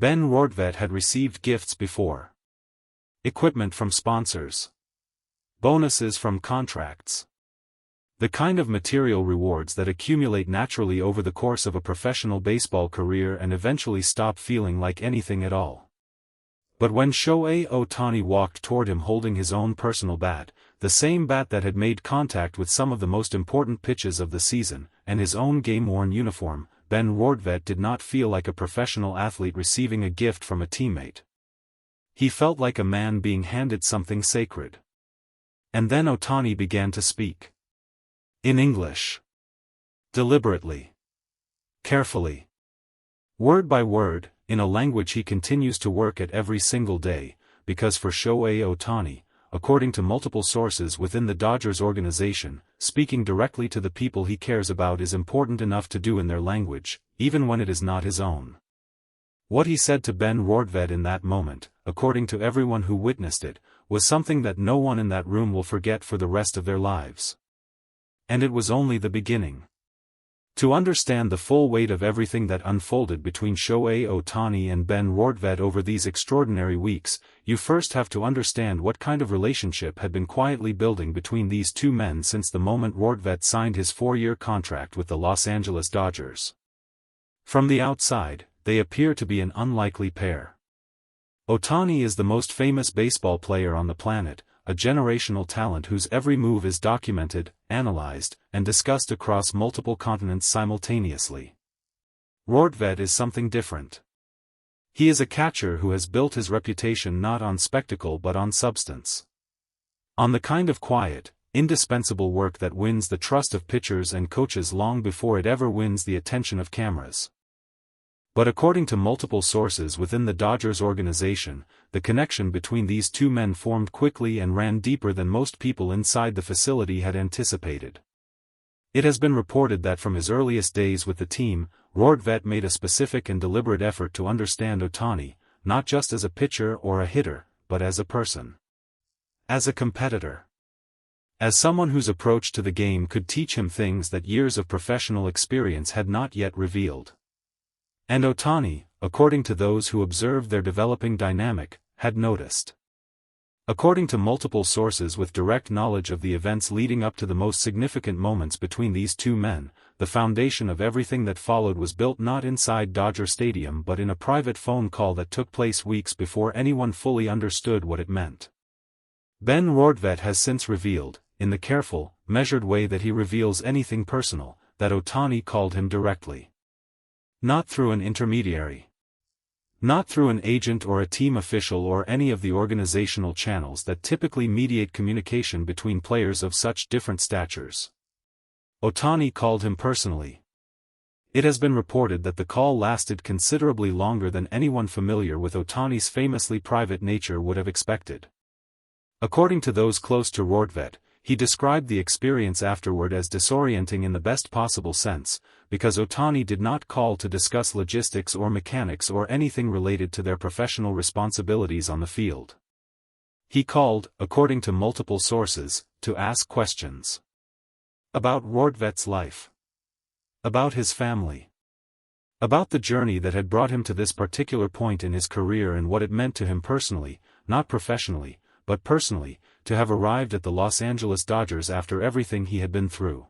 Ben Rortvedt had received gifts before. Equipment from sponsors. Bonuses from contracts. The kind of material rewards that accumulate naturally over the course of a professional baseball career and eventually stop feeling like anything at all. But when Shohei Ohtani walked toward him holding his own personal bat, the same bat that had made contact with some of the most important pitches of the season, and his own game-worn uniform, Ben Rortvedt did not feel like a professional athlete receiving a gift from a teammate. He felt like a man being handed something sacred. And then Ohtani began to speak. In English. Deliberately. Carefully. Word by word, in a language he continues to work at every single day, because for Shohei Ohtani, according to multiple sources within the Dodgers organization, speaking directly to the people he cares about is important enough to do in their language, even when it is not his own. What he said to Ben Rortvedt in that moment, according to everyone who witnessed it, was something that no one in that room will forget for the rest of their lives. And it was only the beginning. To understand the full weight of everything that unfolded between Shohei Ohtani and Ben Rortvedt over these extraordinary weeks, you first have to understand what kind of relationship had been quietly building between these two men since the moment Rortvedt signed his 4-year contract with the Los Angeles Dodgers. From the outside, they appear to be an unlikely pair. Ohtani is the most famous baseball player on the planet, a generational talent whose every move is documented, analyzed, and discussed across multiple continents simultaneously. Rortvedt is something different. He is a catcher who has built his reputation not on spectacle but on substance. On the kind of quiet, indispensable work that wins the trust of pitchers and coaches long before it ever wins the attention of cameras. But according to multiple sources within the Dodgers organization, the connection between these two men formed quickly and ran deeper than most people inside the facility had anticipated. It has been reported that from his earliest days with the team, Rortvedt made a specific and deliberate effort to understand Ohtani, not just as a pitcher or a hitter, but as a person. As a competitor. As someone whose approach to the game could teach him things that years of professional experience had not yet revealed. And Ohtani, according to those who observed their developing dynamic, had noticed. According to multiple sources with direct knowledge of the events leading up to the most significant moments between these two men, the foundation of everything that followed was built not inside Dodger Stadium but in a private phone call that took place weeks before anyone fully understood what it meant. Ben Rortvedt has since revealed, in the careful, measured way that he reveals anything personal, that Ohtani called him directly. Not through an intermediary. Not through an agent or a team official or any of the organizational channels that typically mediate communication between players of such different statures. Ohtani called him personally. It has been reported that the call lasted considerably longer than anyone familiar with Ohtani's famously private nature would have expected. According to those close to Rortvedt, he described the experience afterward as disorienting in the best possible sense, because Ohtani did not call to discuss logistics or mechanics or anything related to their professional responsibilities on the field. He called, according to multiple sources, to ask questions. About Rortvedt's life. About his family. About the journey that had brought him to this particular point in his career and what it meant to him personally, not professionally, but personally, to have arrived at the Los Angeles Dodgers after everything he had been through.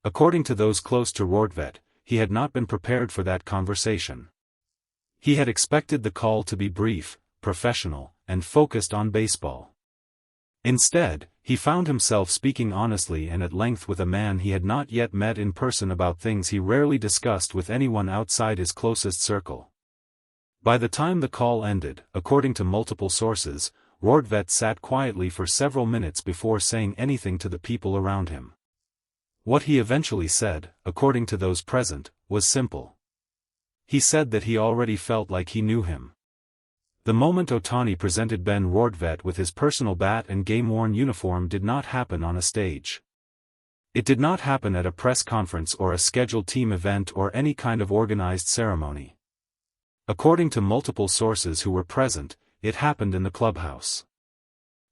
According to those close to Rortvedt, he had not been prepared for that conversation. He had expected the call to be brief, professional, and focused on baseball. Instead, he found himself speaking honestly and at length with a man he had not yet met in person about things he rarely discussed with anyone outside his closest circle. By the time the call ended, according to multiple sources, Rortvedt sat quietly for several minutes before saying anything to the people around him. What he eventually said, according to those present, was simple. He said that he already felt like he knew him. The moment Ohtani presented Ben Rortvedt with his personal bat and game-worn uniform did not happen on a stage. It did not happen at a press conference or a scheduled team event or any kind of organized ceremony. According to multiple sources who were present, it happened in the clubhouse.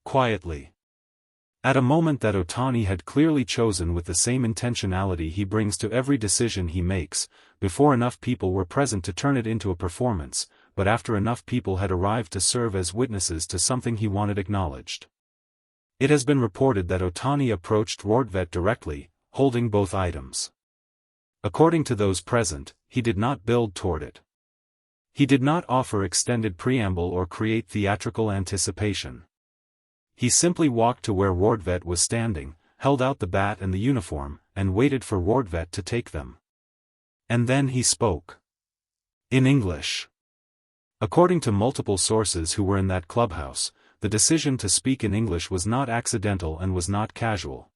Quietly. At a moment that Ohtani had clearly chosen with the same intentionality he brings to every decision he makes, before enough people were present to turn it into a performance, but after enough people had arrived to serve as witnesses to something he wanted acknowledged. It has been reported that Ohtani approached Rortvedt directly, holding both items. According to those present, he did not build toward it. He did not offer extended preamble or create theatrical anticipation. He simply walked to where Rortvedt was standing, held out the bat and the uniform, and waited for Rortvedt to take them. And then he spoke. In English. According to multiple sources who were in that clubhouse, the decision to speak in English was not accidental and was not casual.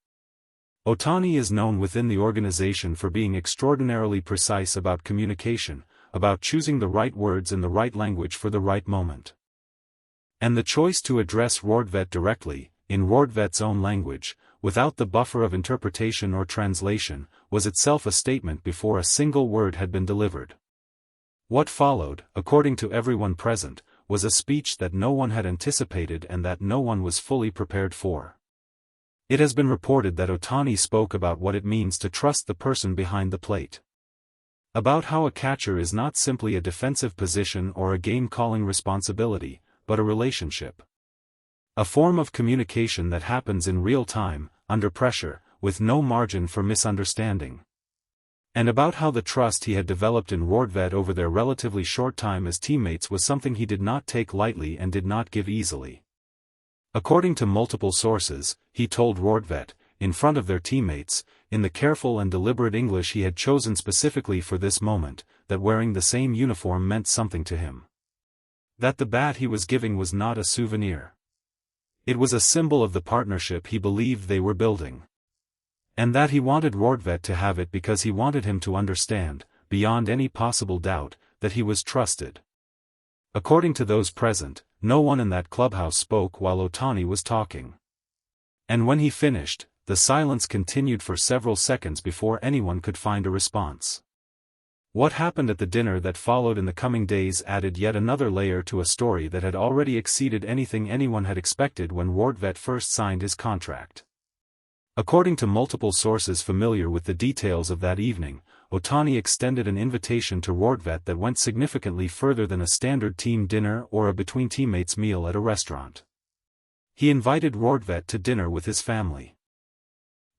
Ohtani is known within the organization for being extraordinarily precise about communication, about choosing the right words in the right language for the right moment. And the choice to address Rortvedt directly, in Rortvedt's own language, without the buffer of interpretation or translation, was itself a statement before a single word had been delivered. What followed, according to everyone present, was a speech that no one had anticipated and that no one was fully prepared for. It has been reported that Ohtani spoke about what it means to trust the person behind the plate. About how a catcher is not simply a defensive position or a game-calling responsibility, but a relationship. A form of communication that happens in real time, under pressure, with no margin for misunderstanding. And about how the trust he had developed in Rortvedt over their relatively short time as teammates was something he did not take lightly and did not give easily. According to multiple sources, he told Rortvedt, in front of their teammates, in the careful and deliberate English he had chosen specifically for this moment, that wearing the same uniform meant something to him. That the bat he was giving was not a souvenir. It was a symbol of the partnership he believed they were building. And that he wanted Rortvedt to have it because he wanted him to understand, beyond any possible doubt, that he was trusted. According to those present, no one in that clubhouse spoke while Ohtani was talking. And when he finished, the silence continued for several seconds before anyone could find a response. What happened at the dinner that followed in the coming days added yet another layer to a story that had already exceeded anything anyone had expected when Rortvedt first signed his contract. According to multiple sources familiar with the details of that evening, Ohtani extended an invitation to Rortvedt that went significantly further than a standard team dinner or a between-teammates meal at a restaurant. He invited Rortvedt to dinner with his family.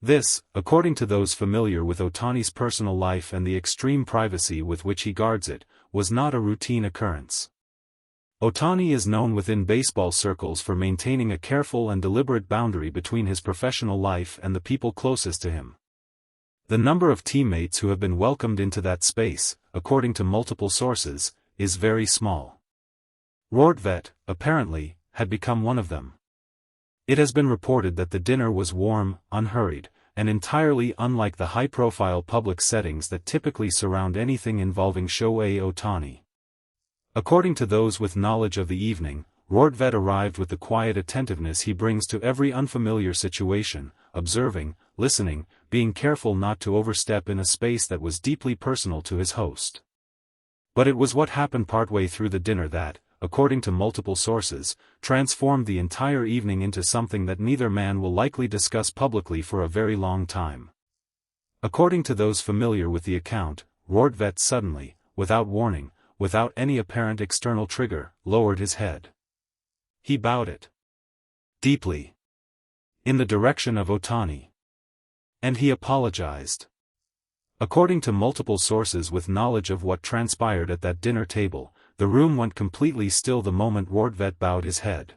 This, according to those familiar with Ohtani's personal life and the extreme privacy with which he guards it, was not a routine occurrence. Ohtani is known within baseball circles for maintaining a careful and deliberate boundary between his professional life and the people closest to him. The number of teammates who have been welcomed into that space, according to multiple sources, is very small. Rortvedt, apparently, had become one of them. It has been reported that the dinner was warm, unhurried, and entirely unlike the high-profile public settings that typically surround anything involving Shohei Ohtani. According to those with knowledge of the evening, Rortvedt arrived with the quiet attentiveness he brings to every unfamiliar situation, observing, listening, being careful not to overstep in a space that was deeply personal to his host. But it was what happened partway through the dinner that, according to multiple sources, transformed the entire evening into something that neither man will likely discuss publicly for a very long time. According to those familiar with the account, Rortvedt suddenly, without warning, without any apparent external trigger, lowered his head. He bowed it deeply in the direction of Ohtani. And he apologized. According to multiple sources with knowledge of what transpired at that dinner table, the room went completely still the moment Rortvedt bowed his head.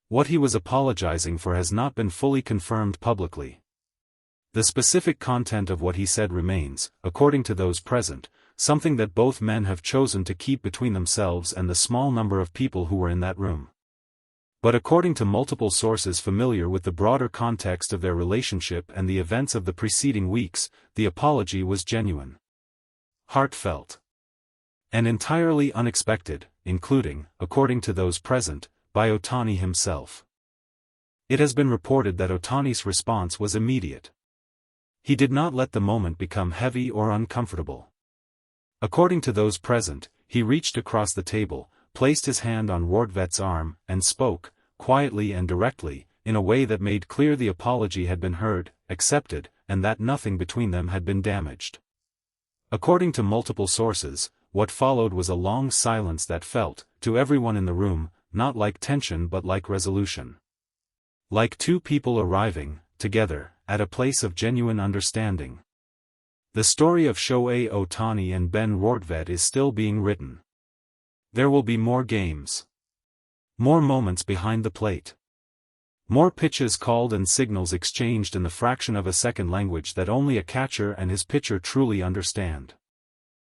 What he was apologizing for has not been fully confirmed publicly. The specific content of what he said remains, according to those present, something that both men have chosen to keep between themselves and the small number of people who were in that room. But according to multiple sources familiar with the broader context of their relationship and the events of the preceding weeks, the apology was genuine, heartfelt, and entirely unexpected, including, according to those present, by Ohtani himself. It has been reported that Ohtani's response was immediate. He did not let the moment become heavy or uncomfortable. According to those present, he reached across the table, placed his hand on Rortvedt's arm, and spoke, quietly and directly, in a way that made clear the apology had been heard, accepted, and that nothing between them had been damaged. According to multiple sources, what followed was a long silence that felt, to everyone in the room, not like tension but like resolution. Like two people arriving, together, at a place of genuine understanding. The story of Shohei Ohtani and Ben Rortvedt is still being written. There will be more games. More moments behind the plate. More pitches called and signals exchanged in the fraction of a second, language that only a catcher and his pitcher truly understand.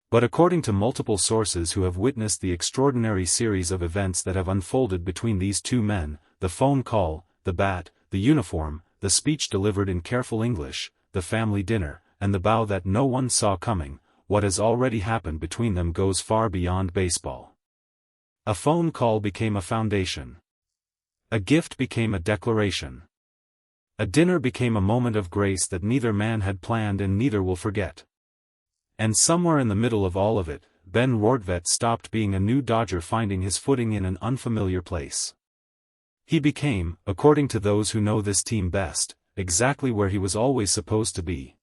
But according to multiple sources who have witnessed the extraordinary series of events that have unfolded between these two men, the phone call, the bat, the uniform, the speech delivered in careful English, the family dinner, and the bow that no one saw coming, what has already happened between them goes far beyond baseball. A phone call became a foundation. A gift became a declaration. A dinner became a moment of grace that neither man had planned and neither will forget. And somewhere in the middle of all of it, Ben Rortvedt stopped being a new Dodger, finding his footing in an unfamiliar place. He became, according to those who know this team best, exactly where he was always supposed to be,